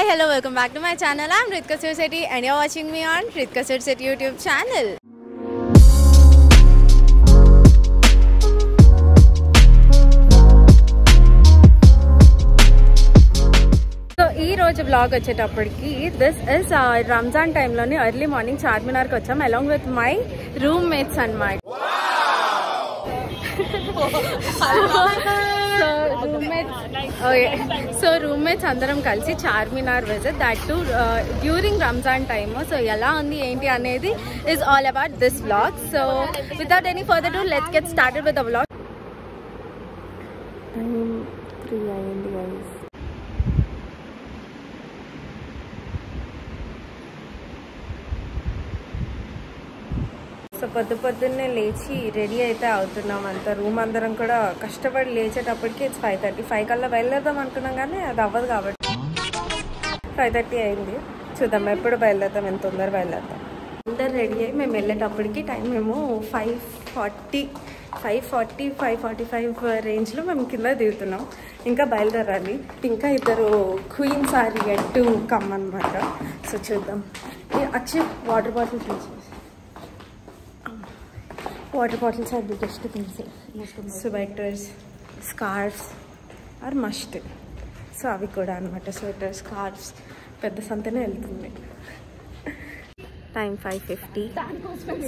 Hi, hello, welcome back to my channel. I'm Ritika Sirsetti and you're watching me on Ritika Sirsetti YouTube channel. So, ee roju vlog vachetappadiki this is Ramzan time loni early morning Charminar ki vacham along with my roommates anamata. So roommates andaram kalisi Charminar visit, that too during Ramzan time. So ela undi enti anedi is all about this vlog. So without any further ado, let's get started with the vlog. Time 3 ayindi guys. So పొద్దున్నే లేచి ready అయితే అవుతున్నాం అంతా. Room అందరం కూడా కష్టపడి లేచేటప్పటికి 5:30 5 కల్లా బయలుదేరదాం అనుకున్నాం, కానీ అది అవ్వదు కాబట్టి 5:30 అయింది. చూద్దాం ఎప్పుడు బయలుదేరదాం, ఎంత తొందర బయలుదేరదాం. అందరు రెడీ అయ్యి మేము వెళ్ళేటప్పటికి టైం మేము 5:45 రేంజ్లో మేము కింద దిగుతున్నాం. ఇంకా బయలుదేరాలి. ఇంకా ఇద్దరు queens are yet to come అన్నమాట. సో చూద్దాం. వచ్చి వాటర్ బాటిల్ తీసేసి water bottles are the best things. Sweaters, scarves are must. So avi kuda anamata, sweaters, scarves pedda santane veltundi. Time 5:50.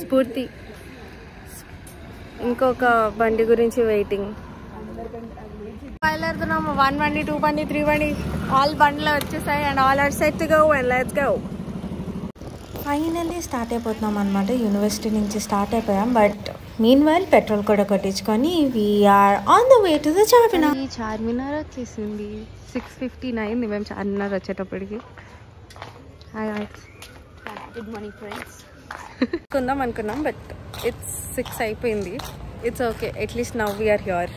Spurti inkoka bandi gurinchi waiting. బయలుదేరుతున్నాము. 1 బండి 2 బండి 3 బండి all బండ్లు వచ్చేసాయి and all are set to go and let's go. Finally start అయిపోతున్నాం అనమాట. University నుంచి start అయిపోయాం. But mean while petrol కూడా కొట్టించుకొని we're on the way to the Charminar. ఈ చార్మినార్ వచ్చేసింది 6:59 మేము చార్మినార్ వచ్చేటప్పటికి. Hi good morning friends. కొందాం అనుకున్నాం బట్ ఇట్స్ 6 అయిపోయింది. It's okay, at least now we're here.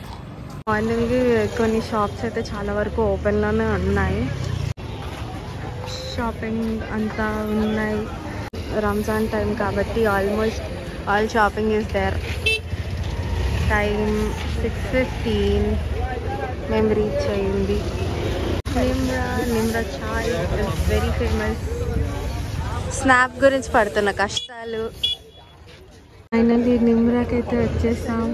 Morning కొన్ని షాప్స్ అయితే చాలా వరకు ఓపెన్లోనే ఉన్నాయి. షాపింగ్ అంతా ఉన్నాయి. రంజాన్ టైం కాబట్టి almost all shopping is there. Time 6:15 మేము రీచ్ అయ్యింది. Nimra chai is very famous. Snap గురించి పడుతున్న కష్టాలు. ఫైనల్లీ నిమ్రాకైతే వచ్చేసాం.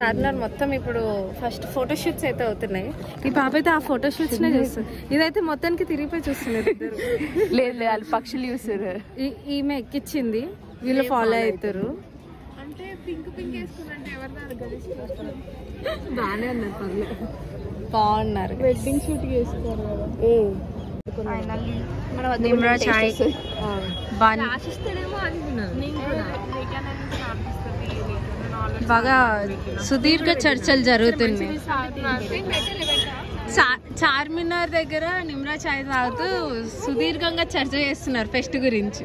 చార్మినార్ మొత్తం ఇప్పుడు ఫస్ట్ ఫోటోషూట్స్ అయితే అవుతున్నాయి. ఈ పాప అయితే ఆ ఫోటోషూట్స్ నే చూస్తుంది. ఇదైతే మొత్తానికి తిరిగిపోయి చూస్తున్నారు ఇద్దరు. లేదు వాళ్ళు పక్షులు చూస్తారు. ఈమె ఎక్కిచ్చింది, వీళ్ళు ఫాలో అవుతారు. బాగానే ఉన్నారు, పర్లేదు బాగున్నారు. వెడ్డింగ్ షూట్ చేసుకోరు కదా. నిమ్రా చాయ్ బాగా సుదీర్ఘ చర్చలు జరుగుతున్నాయి. చార్మినార్ దగ్గర నిమ్రా చాయ్ తాగుతూ సుదీర్ఘంగా చర్చ చేస్తున్నారు ఫెస్ట్ గురించి.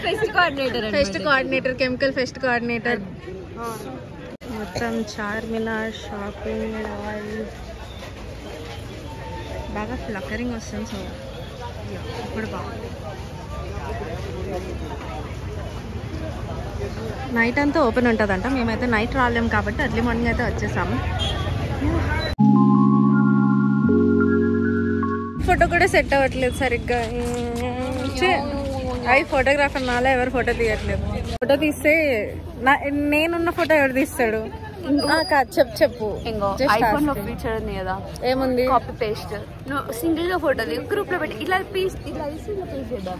Fest coordinator chemical fest coordinator. మొత్తం చార్మినార్ షాపింగ్ బాగా ఫ్లకరింగ్ వస్తుంది. సో ఇప్పుడు బాగుంది. నైట్ అంతా ఓపెన్ ఉంటుందంట. మేమైతే నైట్ రాలేము కాబట్టి ఎర్లీ మార్నింగ్ అయితే వచ్చేసాము. ఫోటో కూడా సెట్ అవ్వట్లేదు సరిగ్గా. అవి ఫోటోగ్రాఫర్ నాలా ఎవరు ఫోటో తీయట్లేదు. ఫోటో తీస్తే నేనున్న ఫోటో ఎవరు తీస్తాడు? చెప్పు. ఫీచర్ ఉంది కదా, ఏముంది? Copy paste. సింగిల్ గా ఫోటో గ్రూప్ లో పెట్టి ఇలా పీస్ ఇలా చేద్దాం.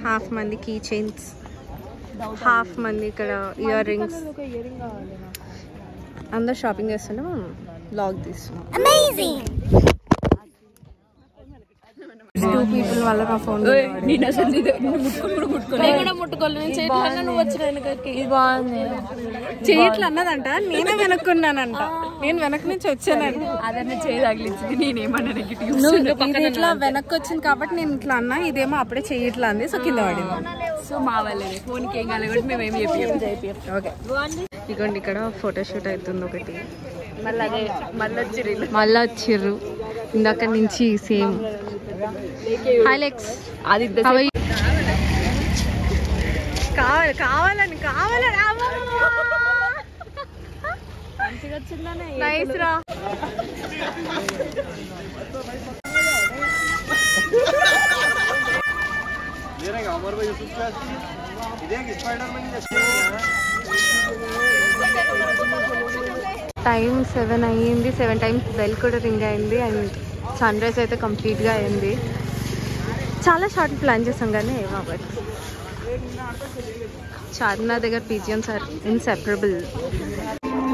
హాఫ్ మంది కీ చైన్స్, హాఫ్ మంది ఇక్కడ ఇయర్ రింగ్స్. అందరు షాపింగ్ చేస్తుంటే మనం బ్లాగ్ తీస్తున్నాం. టూ పీపుల్ వల్ల నా ఫోన్ చేయట్లు అన్నదంట. నేనే వెనక్కున్నానంట. నేను వెనక నుంచి వచ్చానంట. అదన్నా చేయగలిగింది. నేనేమన్నా ఇట్లా వెనక్కి వచ్చింది కాబట్టి నేను ఇట్లా అన్నా. ఇదేమో అప్పుడే చేయట్లా అంది. సో కింద పడింది. సో మా వాళ్ళే ఫోన్కి ఏం కాలేదు కాబట్టి మేమేమి చెప్పాం. ఓకే ఇదిగోండి ఇక్కడ ఫోటోషూట్ అవుతుంది ఒకటి. మళ్ళీ వచ్చిర్రు ఇందాక నుంచి సేమ్. హైలెక్స్ అది కావాలని నైస్ రా. టైం 7 అయ్యింది. 7 times బెల్ కూడా రింగ్ అయింది అండ్ సన్ రైజ్ అయితే కంప్లీట్గా అయింది. చాలా షార్ట్ ప్లాన్ చేసాం కానీ ఏమవ్వదు. చార్మినార్ దగ్గర pigeons are inseparable.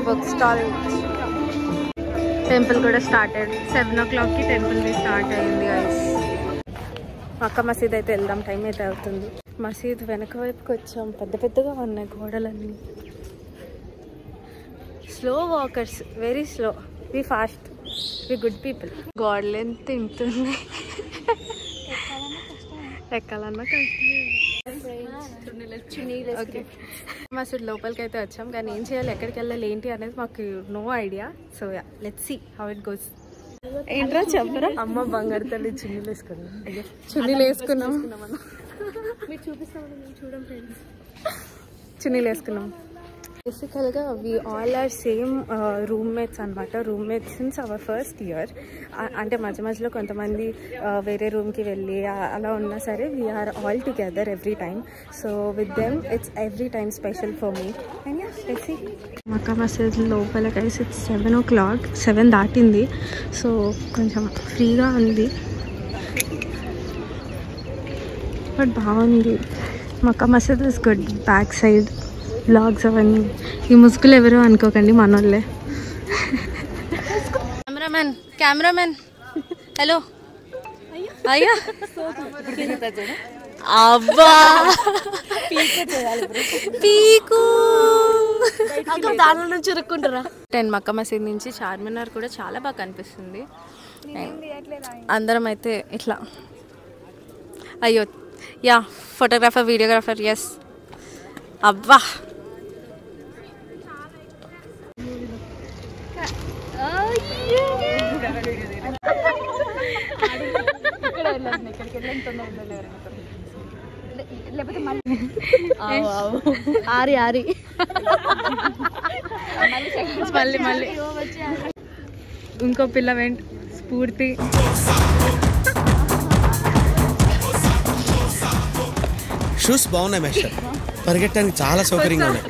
Book stall, temple కూడా స్టార్టెడ్. 7 o'clockకి టెంపుల్ స్టార్ట్ అయింది గైస్. మక్కా మసీద్ అయితే వెళ్దాం, టైం అయితే అవుతుంది. మసీద్ వెనక వైపుకి వచ్చాం. పెద్ద పెద్దగా ఉన్నాయి గోడలన్నీ. Slow walkers, very slow. We fast, we good people. గోడలు ఎంత తింటుంది, ఎక్కాలన్నా కష్టం. ఓకే, మసీద్ లోపలికి అయితే వచ్చాం కానీ ఏం చేయాలి, ఎక్కడికి వెళ్ళాలి, ఏంటి అనేది మాకు no idea. So yeah, let's see how it goes. ఏంట్రా చెప్పరా? అమ్మ బంగారు తల్లి చున్నీలు వేసుకున్నాం. చున్నీలు వేసుకున్నాం, మీరు చూపిస్తామని మేము చూడం ఫ్రెండ్స్. చున్నీలు వేసుకున్నాం. బేసికల్గా we all are same roommates అనమాట. Roommates since our first year. అంటే మధ్య మధ్యలో కొంతమంది వేరే రూమ్కి వెళ్ళి అలా ఉన్నా సరే we're all together every time. So with them it's every time special for me. And yeah, Mecca Masjid లోపల కలిసి ఇట్స్ 7 o'clock. 7 దాటింది. సో కొంచెం ఫ్రీగా ఉంది బట్ బాగుంది. Mecca Masjid is good. Back side blogs అవన్నీ. ఈ ముసుగులు ఎవరో అనుకోకండి, మనోళ్ళే. Cameraman hello. అయ్యా అబ్బా పీకు దాని నుంచి చురుక్కుంటారా. 10 మక్కా మసీద్ నుంచి చార్మినార్ కూడా చాలా బాగా కనిపిస్తుంది. అందరం అయితే ఇట్లా, అయ్యో యా, ఫోటోగ్రాఫర్, వీడియోగ్రాఫర్, ఎస్. అబ్బా ఆరి ఆరి మళ్ళీ ఇంకో పిల్ల వెంట స్ఫూర్తి. షూస్ బాగున్నాయి మేస్టర్, పరిగెట్టడానికి చాలా సౌకర్యంగా ఉన్నాయి.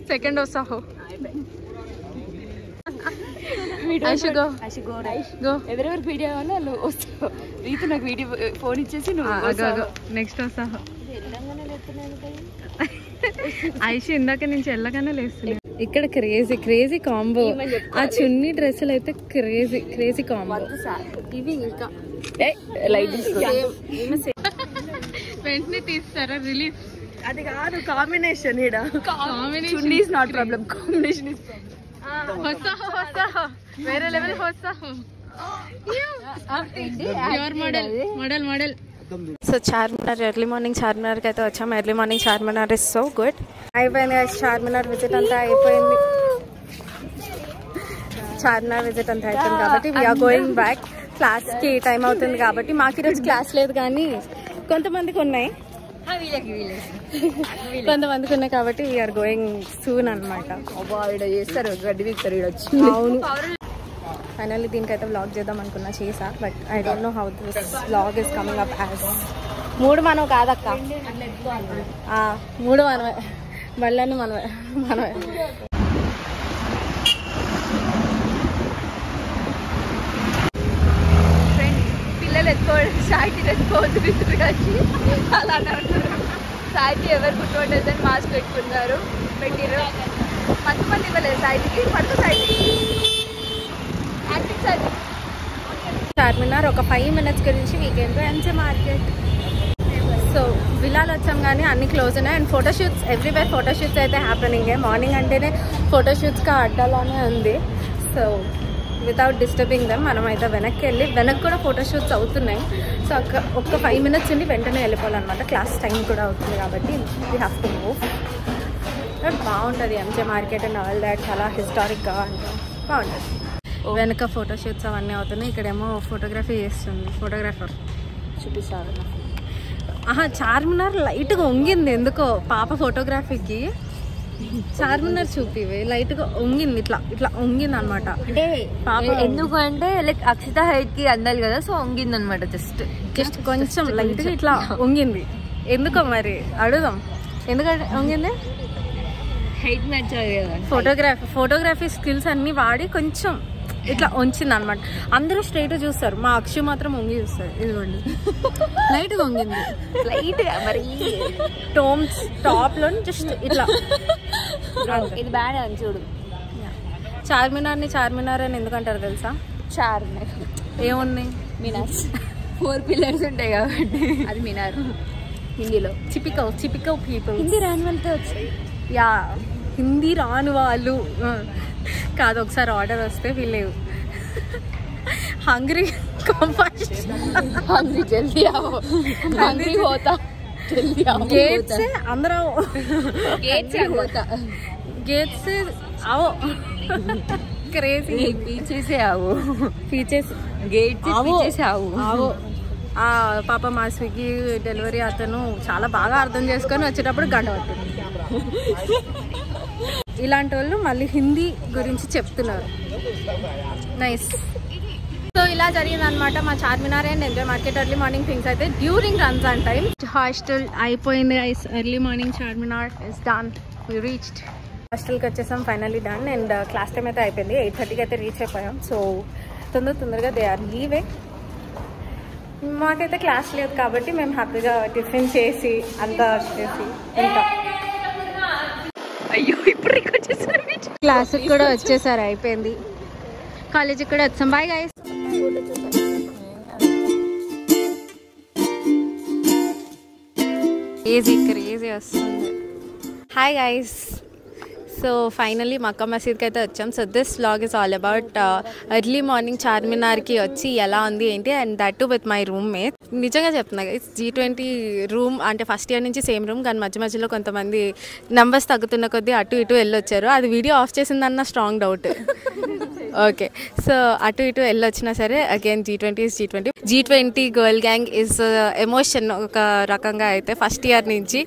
సెకండ్ వస్తాహో. ఎవరెవరికి వీడియో కావాలో వాళ్ళు వస్తావు. రీతి నాకు వీడియో ఫోన్ ఇచ్చేసి నెక్స్ట్ వస్తాహో. ఐషు ఇందాక నుంచి వెళ్ళగానే లేస్తుంది. ఇక్కడ క్రేజీ క్రేజీ కాంబో. ఆ చున్నీ డ్రెస్సులు అయితే క్రేజీ క్రేజీ కాంబో. ఇవి ఇంకా వెంటనే తీస్తారా రిలీఫ్? అది కాదు combination. Chunni is not problem, combination is వేరే level model. So Charminar early morning చార్మినార్కి అయితే వచ్చాము. Early morning Charminar is so good. అయిపోయింది చార్మినార్ విజిట్ అంతా అయిపోయింది. చార్మినార్ విజిట్ అంతా అయిపోయింది కాబట్టి వీఆర్ గోయింగ్ బ్యాక్. క్లాస్కి టైం అవుతుంది కాబట్టి మాకు ఈరోజు క్లాస్ లేదు కానీ కొంతమందికి ఉన్నాయి, కొంతమందికి ఉన్నాయి కాబట్టి వీఆర్ గోయింగ్ సూన్ అనమాట. చేస్తారు గడ్డి తీస్తారు. అవును, ఫైనల్లీ దీనికైతే వ్లాగ్ చేద్దాం అనుకున్నా, చేసా. But I don't know how this vlog is coming up as. 3 మనం కాదక్క, 3 మనమే, బళ్ళని మనమే. పిల్లలు ఎత్తుకోవడం సాయికి తెచ్చుకోవద్దు విసురు వచ్చి అలా అంటారు. సాయికి ఎవరు గుర్తుపట్టేదని మాస్క్ పెట్టిర్రు. మంది ఇవ్వలేదు సాయికి, పట్టు సాయికి. చార్మినార్ ఒక 5 minutes గురించి వీకెండ్ ఎంసీ మార్కెట్. సో విలాలు వచ్చాం కానీ అన్ని క్లోజ్ ఉన్నాయి. అండ్ ఫోటోషూట్స్ ఎవ్రీవేర్, ఫోటోషూట్స్ అయితే హ్యాపెనింగ్. మార్నింగ్ అంటేనే ఫోటోషూట్స్గా అడ్డాలోనే ఉంది. సో వితౌట్ డిస్టర్బింగ్ దెమ్ మనం అయితే వెనక్కి కూడా ఫోటోషూట్స్ అవుతున్నాయి. సో ఒక్క 5 minutes ఉండి వెంటనే వెళ్ళిపోవాలన్నమాట. క్లాస్ టైం కూడా అవుతుంది కాబట్టి we have to move. But బాగుంటుంది MJ market and all that, చాలా హిస్టారిక్గా బాగుంటుంది. వెనక ఫోటోషూట్స్ అవన్నీ అవుతున్నాయి. ఇక్కడేమో ఫోటోగ్రఫీ చేస్తుంది ఫోటోగ్రాఫర్. చూపిస్తారు. చార్మినార్ లైట్గా వంగింది ఎందుకో పాప ఫోటోగ్రఫీకి. చార్మినార్ చూపివే లైట్గా వంగింది, ఇట్లా వంగింది అనమాట. అంటే పాప ఎందుకు అంటే లైక్ అక్షిత హైట్ కి అందాలి కదా, సో వంగింది అనమాట. జస్ట్ కొంచెం లైట్గా ఇట్లా వంగింది ఎందుకో మరి అడుగుదాం ఎందుకంటే వంగింది. హైట్ మ్యాచ్ కదా, ఫోటోగ్రఫీ స్కిల్స్ అన్ని వాడి కొంచెం ఇట్లా వంచింది అనమాట. అందరూ స్ట్రైట్ చూస్తారు, మా అక్షు మాత్రం వంగి చూస్తారు. ఇదిగోండి లైట్గా వంగింది, లైట్ మరి టాప్ లో జస్ట్ ఇట్లా. ఇది బ్యాడ్ అని చూడు. చార్మినార్ అని ఎందుకంటారు తెలుసా? చార్మినార్ ఏముంది? మినార్ 4 pillars ఉంటాయి కాబట్టి అది మినార్. హిందీలో చిపికల్ పీపుల్. హిందీ రాని వాళ్ళతో వచ్చి హిందీ రాని వాళ్ళు కాదు. ఒకసారి ఆర్డర్ వస్తే వీళ్ళు హంగ్రీ హంగ్రీ జల్దీ ఆవో, హంగ్రీ హోతా జల్దీ ఆవో, గేట్స్ అందరూ gates హోతా, gates Ao crazy. పీచేసే Ao, gates పీచేసే Ao. పాప మా స్విగ్గీ డెలివరీ అతను చాలా బాగా అర్థం చేసుకొని వచ్చేటప్పుడు గంట పట్టింది. ఇలాంటి వాళ్ళు మళ్ళీ హిందీ గురించి చెప్తున్నారు. నైస్. సో ఇలా జరిగిందనమాట మా Charminar and enjoy market early morning things అయితే డ్యూరింగ్ రంజాన్ టైం. హాస్టల్ అయిపోయింది. Early morning Charminar is done. We reached. హాస్టల్కి వచ్చేసాం finally done. And class time అయితే అయిపోయింది. 8:30కి అయితే రీచ్ అయిపోయాం. సో తొందరగా దే ఆర్ లీవింగ్. మాకైతే క్లాస్ లేదు కాబట్టి మేము హ్యాపీగా టిఫిన్ చేసి అంతా చేసి ఉంటాం. అయ్యో ఇప్పుడు రికార్డ్ చేస్తారు. క్లాస్కి కూడా వచ్చేసారు, అయిపోయింది. కాలేజీకి కూడా వచ్చాం. Bye guys. క్రేజీ వస్తుంది. Hi guys. So finally Mecca మసీద్కి అయితే వచ్చాం. So this vlog is all about early morning చార్మినార్కి వచ్చి ఎలా ఉంది ఏంటి, and that too with my roommate. నిజంగా చెప్తున్నా గైస్, G20 రూమ్ అంటే ఫస్ట్ ఇయర్ నుంచి సేమ్ రూమ్, కానీ మధ్యలో కొంతమంది నెంబర్స్ తగ్గుతున్న కొద్దీ అటు ఇటు వెళ్ళొచ్చారు. అది వీడియో ఆఫ్ చేసిందన్న స్ట్రాంగ్ డౌట్. ఓకే, సో అటు ఇటు వెళ్ళొచ్చినా సరే again G20 girl gang is emotion ఒక రకంగా అయితే ఫస్ట్ ఇయర్ నుంచి.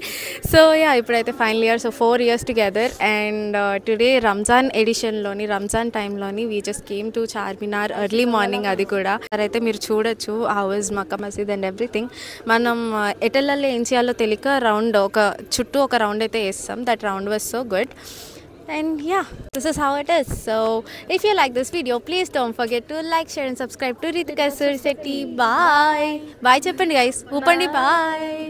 సో ఇప్పుడైతే final year. So 4 years together. And today Ramzan ఎడిషన్లోని రంజాన్ టైంలోని we just came to Charminar early morning. అది కూడా అయితే మీరు చూడొచ్చు హౌ ఇస్ మక్కా మసీద్ అండ్ ఎవ్రీథింగ్. మనం ఎటెళ్ళల్లో ఏం చేయాలో తెలియక చుట్టూ ఒక రౌండ్ అయితే వేస్తాం. That round was so good. And yeah, this is how it is. So if you like this video, please don't forget to like, share and subscribe to Ritika Sursetti. Bye cheppandi guys. Upandi bye.